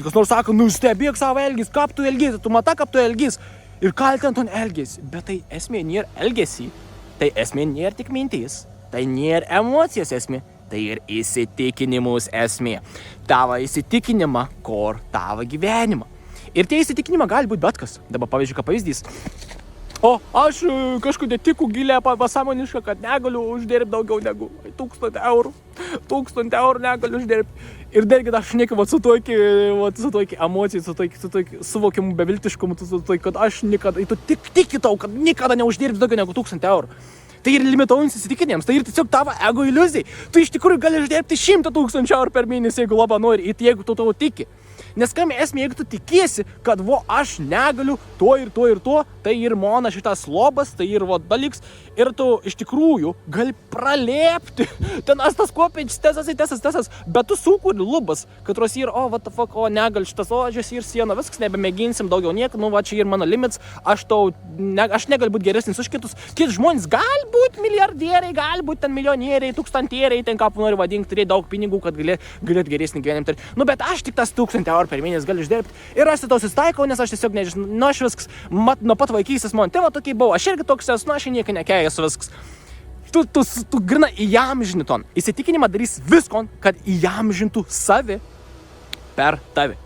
Kas nors sako, nu stebėk savo elgis, kaip tu elgis, tu matai, kaip tu elgis. Ir kaltint ant elgesį. Bet tai esmė nėra elgesį. Tai esmė nėra tik mintis. Tai nėra emocijos esmė. Tai ir įsitikinimus esmė. Tavo įsitikinimą, kur tavo gyvenimą. Ir tie įsitikinimą gali būti bet kas. Dabar pavyzdžiui, ką pavyzdys. O aš kažkodėl tiku gilę pasąmonišką, kad negaliu uždirbti daugiau negu 1000 eurų. 1000 eurų negaliu uždirbti. Ir dargi aš nekiu su tokiu emocijų, su tokiu suvokimu beviltiškumu, kad aš niekada, tu tik tikitau, kad niekada neuždirbti daugiau negu 1000 eurų. Tai ir limituojantis įsitikinimams, tai ir tiesiog tavo ego iliuzijai. Tu iš tikrųjų gali uždirbti 100 000 eurų per mėnesį, jeigu labai nori, jeigu tu tavo tiki. Nes kam esmė, jeigu tu tikiesi, kad aš negaliu to ir to ir to, tai ir mano šitas lobas, tai ir dalyks, ir tu iš tikrųjų gali pralėpti. Ten tas kopėčius, tesas, bet tu sukuri lubas, katros ir, what the fuck, negali šitas, žiūrės ir siena, viskas, nebemėginsim daugiau nieko, čia ir mano limits, aš negaliu būti geresnis už kitus. Kiti žmonės gali būti milijardieriai, gali būti ten milijonieriai, tūkstantieriai, ten ką nori vadinti, turėti daug pinigų, kad galėtų geresnį gyvenimą. Bet aš tik tas 1000 eurų per mėnesį galiu uždirbti. Ir aš to susitaikau, nes aš tiesiog nežinau, aš viskas, nuo pat vaikystės man tėva tokiai buvo, aš irgi toks esu, aš nieko nekėjęs viskas. Tu grina įamžini ton. Įsitikinimą darys viskon, kad įamžintų savi per tavi.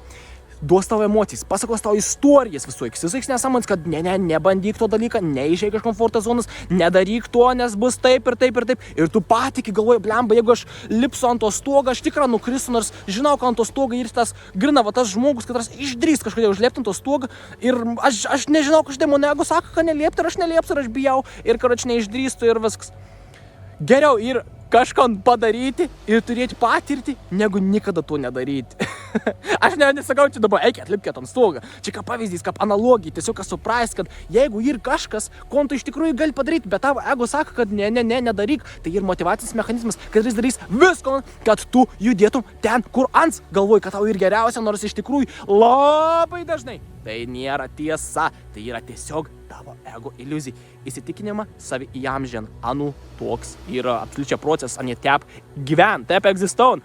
Duos tavo emocijas, pasakos tavo istorijas visokius. Jis nesąmonės, kad nebandyk to dalyką, neišeik iš komforto zonos, nedaryk to, nes bus taip ir taip ir taip. Ir tu patiki galvoji, blemba, jeigu aš lipsiu ant to stogo, aš tikrai nukrisiu, nors žinau, kad ant to stogo ir tas grina, tas žmogus, kad išdrįs kažkodėl užlėpti ant to stogo. Ir aš nežinau, kažkaip monegu sako, kad neliepti, ir aš neliepsiu, ir aš bijau. Ir karoči neišdrįstu ir viskas. Geriau ir kažką padaryti ir turėti patirtį, negu niekada to nedaryti. Aš nesakau, čia dabar eikit, lipkėt ant stogą. Čia kaip pavyzdys, kaip analogija, tiesiog suprast, kad jeigu ir kažkas, ko tu iš tikrųjų gali padaryti, bet tavo ego sako, kad nedaryk, tai ir motyvacinis mechanizmas, kad jis darys visko, kad tu judėtum ten, kur ants galvoji, kad tau ir geriausia, nors iš tikrųjų labai dažnai. Tai nėra tiesa, tai yra tiesiog tavo ego iliuzija. Įsitikinimą savi įamžin, toks yra absoliučia procesas, anie tep gyven, tep egzistaun.